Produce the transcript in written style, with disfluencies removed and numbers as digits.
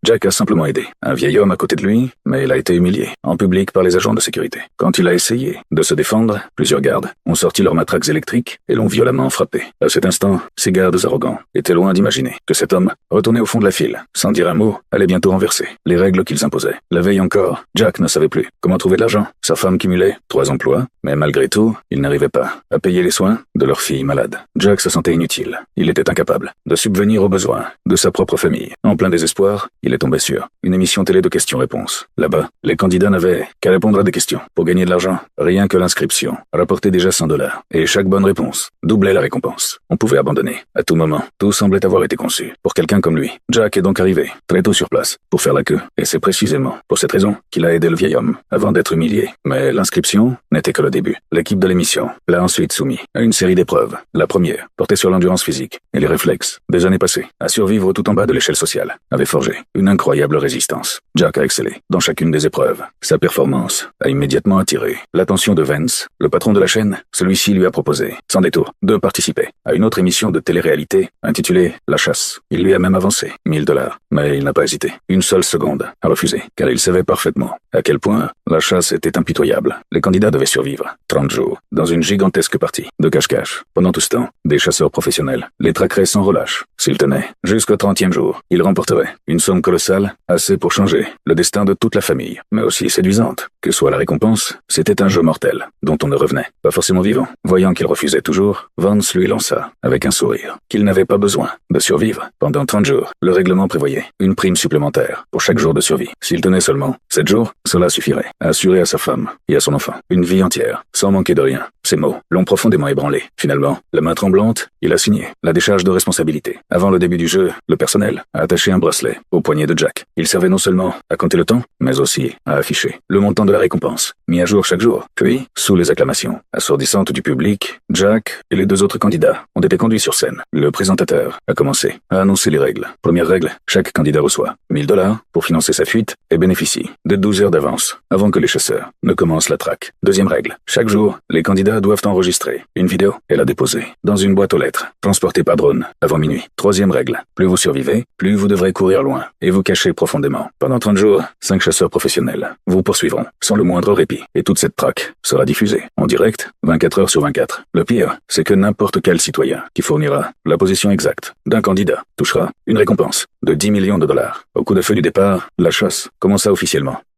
Jack a simplement aidé un vieil homme à côté de lui, mais il a été humilié en public par les agents de sécurité. Quand il a essayé de se défendre, plusieurs gardes ont sorti leurs matraques électriques et l'ont violemment frappé. À cet instant, ces gardes arrogants étaient loin d'imaginer que cet homme, retourné au fond de la file, sans dire un mot, allait bientôt renverser les règles qu'ils imposaient. La veille encore, Jack ne savait plus comment trouver de l'argent. Sa femme cumulait 3 emplois, mais malgré tout, il n'arrivait pas à payer les soins de leur fille malade. Jack se sentait inutile. Il était incapable de subvenir aux besoins de sa propre famille. En plein désespoir, il est tombé sur une émission télé de questions-réponses. Là-bas, les candidats n'avaient qu'à répondre à des questions. Pour gagner de l'argent, rien que l'inscription rapportait déjà $100. Et chaque bonne réponse doublait la récompense. On pouvait abandonner à tout moment. Tout semblait avoir été conçu pour quelqu'un comme lui. Jack est donc arrivé très tôt sur place pour faire la queue. Et c'est précisément pour cette raison qu'il a aidé le vieil homme avant d'être humilié. Mais l'inscription n'était que le début. L'équipe de l'émission l'a ensuite soumis à une série d'épreuves. La première portait sur l'endurance physique et les réflexes. Des années passées à survivre tout en bas de l'échelle sociale avait forgé une incroyable résistance. Jack a excellé dans chacune des épreuves. Sa performance a immédiatement attiré l'attention de Vance, le patron de la chaîne. Celui-ci lui a proposé, sans détour, de participer à une autre émission de télé-réalité intitulée La Chasse. Il lui a même avancé $1000, mais il n'a pas hésité une seule seconde à refuser, car il savait parfaitement à quel point la chasse était impitoyable. Les candidats devaient survivre 30 jours dans une gigantesque partie de cache-cache. Pendant tout ce temps, des chasseurs professionnels les traqueraient sans relâche. S'ils tenaient jusqu'au 30e jour, ils remporteraient une somme colossale, assez pour changer le destin de toute la famille, mais aussi séduisante. Que soit la récompense, c'était un jeu mortel, dont on ne revenait pas forcément vivant. Voyant qu'il refusait toujours, Vance lui lança, avec un sourire, qu'il n'avait pas besoin de survivre. Pendant 30 jours, le règlement prévoyait une prime supplémentaire pour chaque jour de survie. S'il tenait seulement 7 jours, cela suffirait à assurer à sa femme et à son enfant une vie entière, sans manquer de rien. Ces mots l'ont profondément ébranlé. Finalement, la main tremblante, il a signé la décharge de responsabilité. Avant le début du jeu, le personnel a attaché un bracelet au poignet de Jack. Il servait non seulement à compter le temps, mais aussi à afficher le montant de la récompense, mis à jour chaque jour. Puis, sous les acclamations assourdissantes du public, Jack et les 2 autres candidats ont été conduits sur scène. Le présentateur a commencé à annoncer les règles. Première règle, chaque candidat reçoit $1000 pour financer sa fuite et bénéficie de 12 heures d'avance avant que les chasseurs ne commencent la traque. Deuxième règle, chaque jour, les candidats doivent enregistrer une vidéo et la déposer dans une boîte aux lettres, transportée par drone avant minuit. Troisième règle, plus vous survivez, plus vous devrez courir loin et vous cacher profondément. Pendant 30 jours, 5 chasseurs professionnels vous poursuivront sans le moindre répit. Et toute cette traque sera diffusée en direct 24 heures sur 24. Le pire, c'est que n'importe quel citoyen qui fournira la position exacte d'un candidat touchera une récompense de $10 millions. Au coup de feu du départ, la chasse commença officiellement.